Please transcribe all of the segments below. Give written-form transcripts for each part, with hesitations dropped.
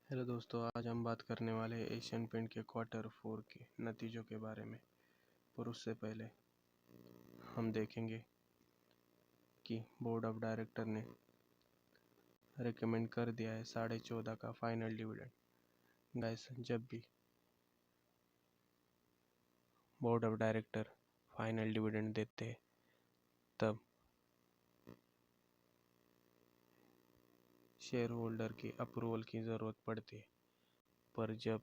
Hello दोस्तों, आज हम बात करने वाले हैं एशियन पेंट के क्वार्टर 4 के नतीजों के बारे में। पर उससे पहले हम देखेंगे कि बोर्ड ऑफ डायरेक्टर ने रिकमेंड कर दिया है 14.5 का फाइनल डिविडेंड। गाइस, जब भी board of director final dividend देते हैं तब शेयर होल्डर की अप्रूवल की ज़रूरत पड़ती है, पर जब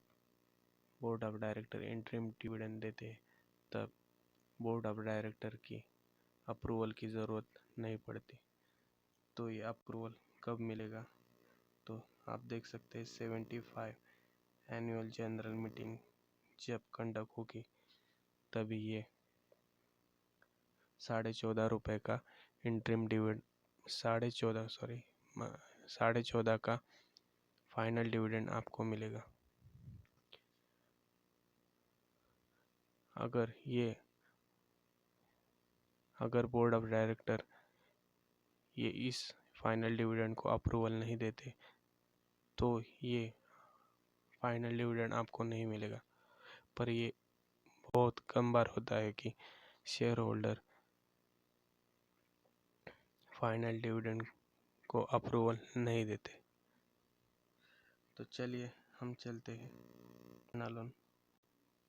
board of director interim dividend देते हैं तब बोर्ड ऑफ डायरेक्टर की अप्रूवल की ज़रूरत नहीं पड़ती। तो ये अप्रूवल कब मिलेगा? तो आप देख सकते हैं 75 एनुअल जनरल मीटिंग जब कंडक्ट होगी तभी ये 14.5 का इंटरिम डिविडेंड 14.5 का फाइनल डिविडेंड आपको मिलेगा। अगर बोर्ड ऑफ डायरेक्टर ये इस फाइनल डिविडेंड को अप्रूवल नहीं देते तो ये फाइनल डिविडेंड आपको नहीं मिलेगा। पर ये बहुत कम बार होता है कि शेयर होल्डर फाइनल डिविडेंड को अप्रूवल नहीं देते। तो चलिए हम चलते हैं नॉन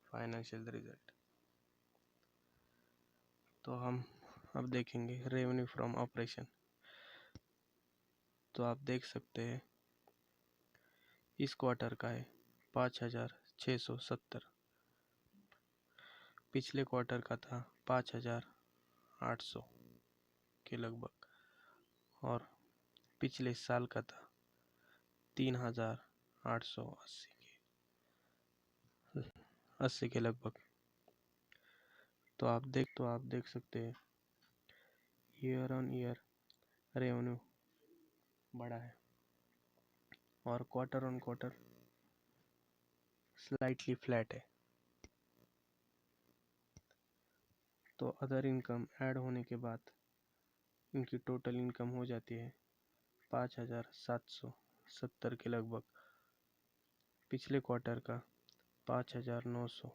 फाइनेंशियल रिजल्ट। तो हम अब देखेंगे रेवेन्यू फ्रॉम ऑपरेशन। तो आप देख सकते हैं इस क्वार्टर का है 5,670। पिछले क्वार्टर का था 5,800 के लगभग, और पिछले साल का था 3,880 के लगभग। तो आप देख सकते हैं ईयर ऑन ईयर रेवेन्यू बढ़ा है और quarter on quarter slightly flat है। तो अदर इनकम ऐड होने के बाद इनकी टोटल इनकम हो जाती है 5,770 के लगभग। पिछले क्वार्टर का 5,900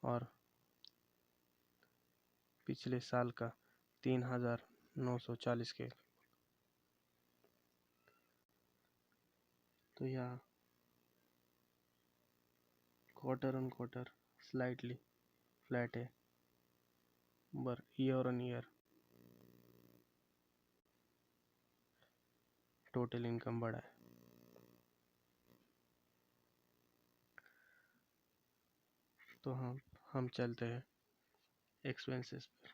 और पिछले साल का 3,940 के। तो यहाँ quarter on quarter slightly flat है, पर year on year total income बढ़ा है। तो हम चलते हैं एक्सपेंसेस पर।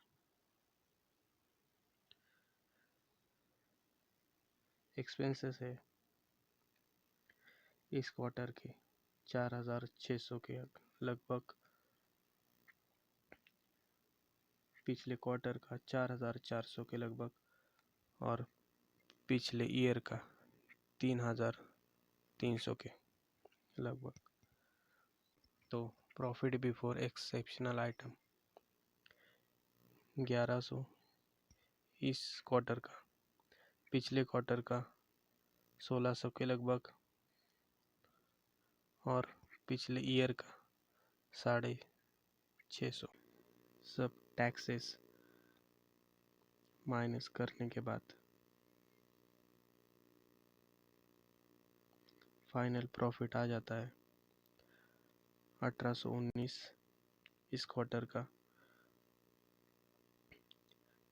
एक्सपेंसेस है इस क्वार्टर के 4,600 के लगभग। पिछले क्वार्टर का 4,400 के लगभग और पिछले ईयर का 3,300 के लगभग। तो प्रॉफिट बिफोर एक्सेप्शनल आइटम 1,100 इस क्वार्टर का। पिछले क्वार्टर का 1,600 के लगभग और पिछले ईयर का 650। सब टैक्सेस माइनस करने के बाद फाइनल प्रॉफिट आ जाता है 1,819 इस क्वार्टर का।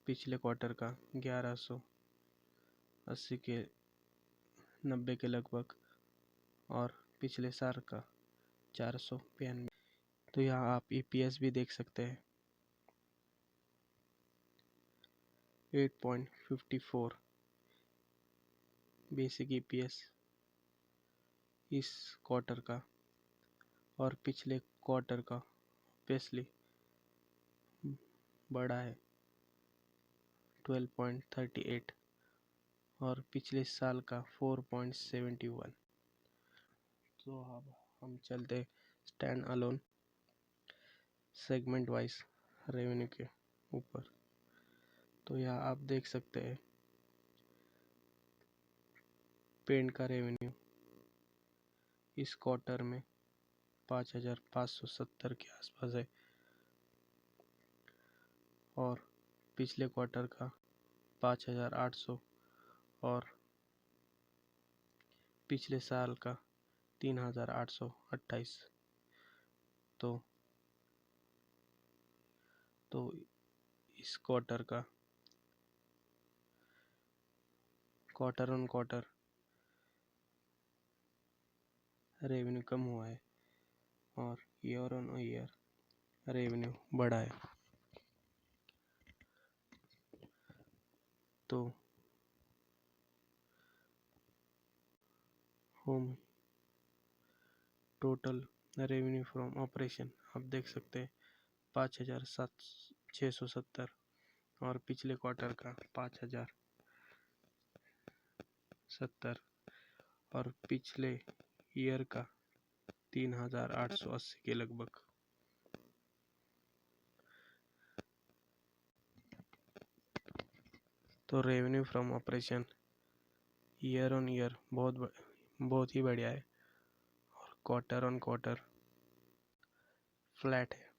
पिछले क्वार्टर का 1,180 के 90 के लगभग और पिछले साल का 492। तो यहाँ आप EPS भी देख सकते हैं 8.54 बेसिक EPS इस क्वार्टर का, और पिछले क्वार्टर का ऑब्वियसली बड़ा है 12.38 और पिछले साल का 4.71। तो अब हम चलते stand alone segment wise revenue के ऊपर। तो यहाँ आप देख सकते हैं पेंट का रेवेन्यू इस क्वार्टर में 5,570 के आसपास है और पिछले क्वार्टर का 5,800 और पिछले साल का 3,828। तो इस क्वार्टर का क्वार्टर ऑन क्वार्टर रेवेन्यू कम हुआ है और ईयर ऑन ईयर रेवेन्यू बढ़ा है। तो home total revenue from operation आप देख सकते हैं 5,670 और पिछले क्वार्टर का 5,070 और पिछले ईयर का 3,880 के लगभग। तो revenue from operation year on year बहुत ही बढ़िया है और क्वार्टर ऑन क्वार्टर फ्लैट है।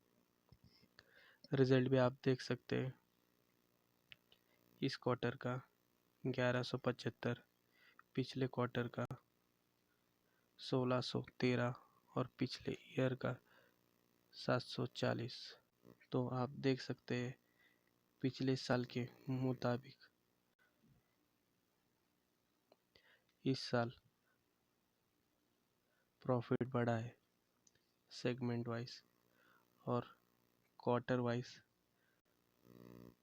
रिजल्ट भी आप देख सकते हैं इस क्वार्टर का 1175, पिछले क्वार्टर का 1613 और पिछले ईयर का 740। तो आप देख सकते हैं पिछले साल के मुताबिक इस साल प्रॉफिट बढ़ा है सेगमेंट वाइज और क्वार्टर वाइज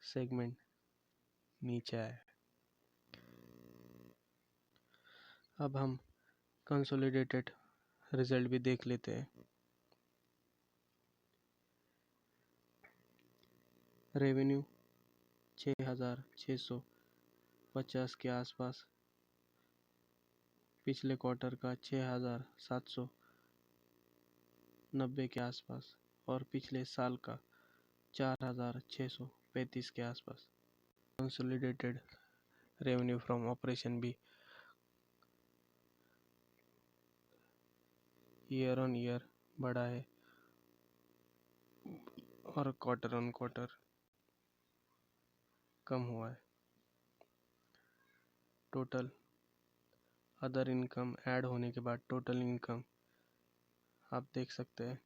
सेगमेंट नीचे आया है। अब हम कंसोलिडेटेड रिजल्ट भी देख लेते हैं। रेवेन्यू 6,650 के आसपास, पिछले क्वार्टर का 6,790 के आसपास और पिछले साल का 4,635 के आसपास। कंसोलिडेटेड रेवेन्यू फ्रॉम ऑपरेशन भी ईयर ऑन ईयर बढ़ा है और क्वार्टर ऑन क्वार्टर कम हुआ है। टोटल अदर इनकम ऐड होने के बाद टोटल इनकम आप देख सकते हैं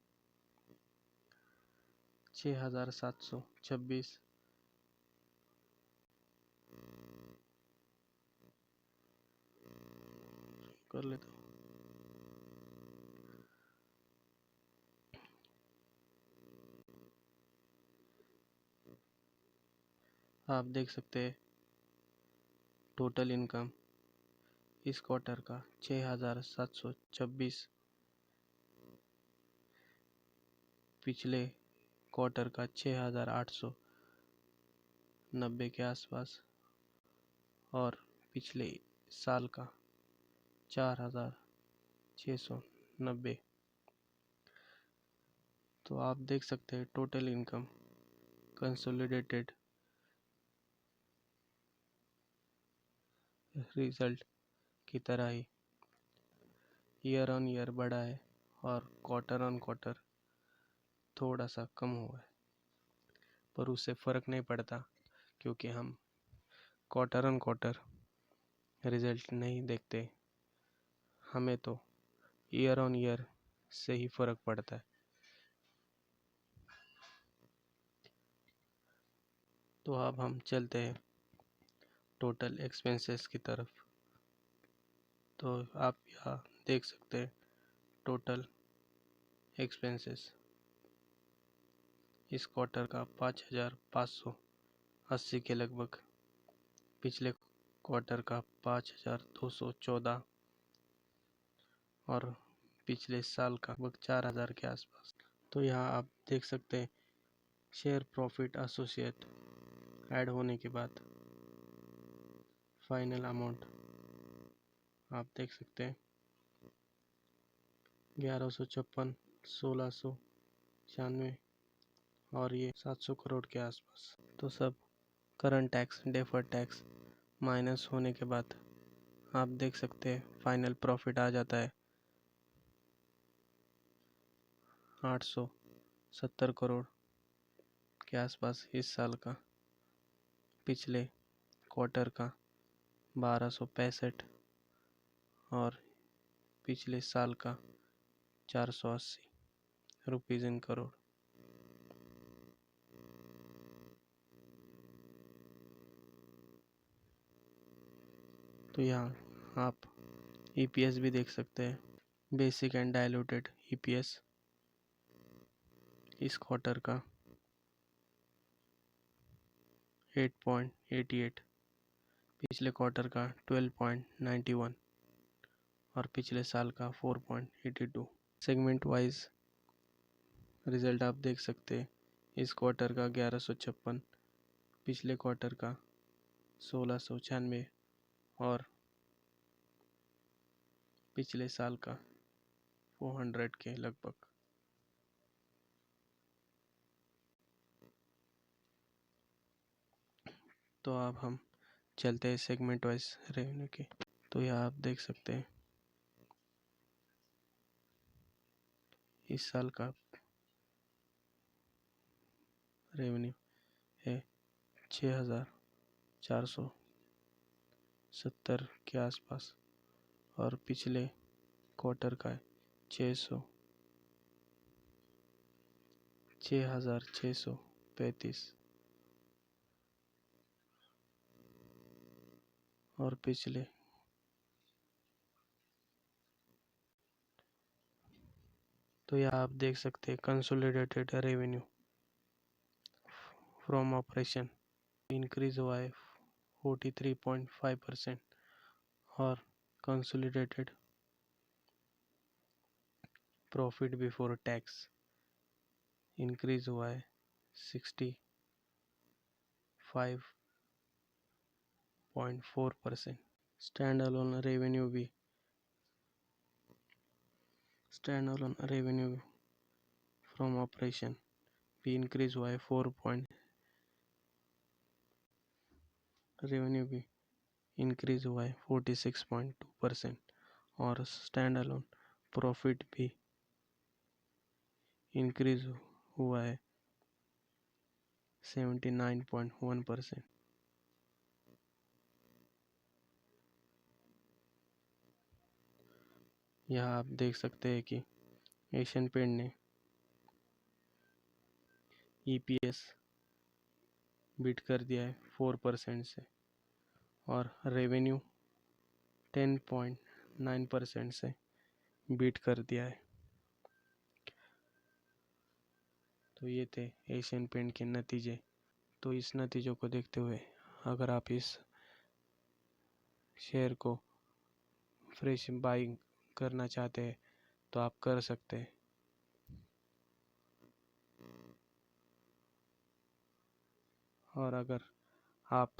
6,726 कर लेता हूँ। आप देख सकते हैं टोटल इनकम इस क्वार्टर का 6,726, पिछले क्वार्टर का 6,890 के आसपास और पिछले साल का 4,690। तो आप देख सकते हैं टोटल इनकम कंसोलिडेटेड रिजल्ट की तरह ही ईयर ऑन ईयर बढ़ा है और क्वार्टर ऑन क्वार्टर थोड़ा सा कम हुआ है, पर उससे फ़र्क नहीं पड़ता क्योंकि हम क्वार्टर ऑन क्वार्टर रिजल्ट नहीं देखते, हमें तो ईयर ऑन ईयर से ही फ़र्क पड़ता है। तो अब हम चलते हैं टोटल एक्सपेंसेस की तरफ। तो आप यहाँ देख सकते हैं टोटल एक्सपेंसेस इस क्वार्टर का 5,580 के लगभग, पिछले क्वार्टर का 5,214 और पिछले साल का लगभग 4,000 के आसपास। तो यहाँ आप देख सकते हैं शेयर प्रॉफिट एसोसिएट ऐड होने के बाद फाइनल अमाउंट आप देख सकते हैं 1156, 1696 और ये 700 करोड़ के आसपास। तो सब current tax deferred tax minus होने के बाद आप देख सकते हैं फाइनल प्रॉफिट आ जाता है 870 करोड़ के आसपास इस साल का। पिछले क्वार्टर का 1265 और पिछले साल का 480 रुपीज़ इन करोड़। तो यहाँ आप EPS भी देख सकते हैं, बेसिक एंड डाइल्यूटेड EPS इस क्वार्टर का 8.88, पिछले क्वार्टर का 12.91 और पिछले साल का 4.82। सेगमेंट वाइज रिजल्ट आप देख सकते हैं, इस क्वार्टर का 1156, पिछले क्वार्टर का 1696 और पिछले साल का 400 के लगभग। तो अब हम चलते हैं सेगमेंट वाइज रेवेन्यू के। तो यहाँ आप देख सकते हैं इस साल का रेवेन्यू है 6470 के आसपास और पिछले क्वार्टर का है 6635 और पिछले तो यहाँ आप देख सकते हैं consolidated revenue from operation increase हुआ है 43.5% और consolidated profit before tax increase हुआ है 65.4%। Stand alone revenue from operation भी इंक्रीज हुआ है रेवेन्यू भी इंक्रीज हुआ है 46.2% और स्टैंड अलोन प्रॉफिट भी इंक्रीज हुआ है 79.1%। यहाँ आप देख सकते हैं कि एशियन पेंट ने EPS बीट कर दिया है 4% से और रेवेन्यू 10.9% से बीट कर दिया है। तो ये थे एशियन पेंट के नतीजे। तो इस नतीजों को देखते हुए अगर आप इस शेयर को फ्रेश बाइंग करना चाहते हैं तो आप कर सकते हैं। और अगर आप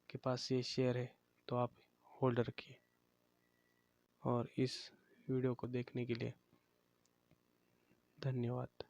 के पास ये शेयर है तो आप होल्ड रखिए। और इस वीडियो को देखने के लिए धन्यवाद।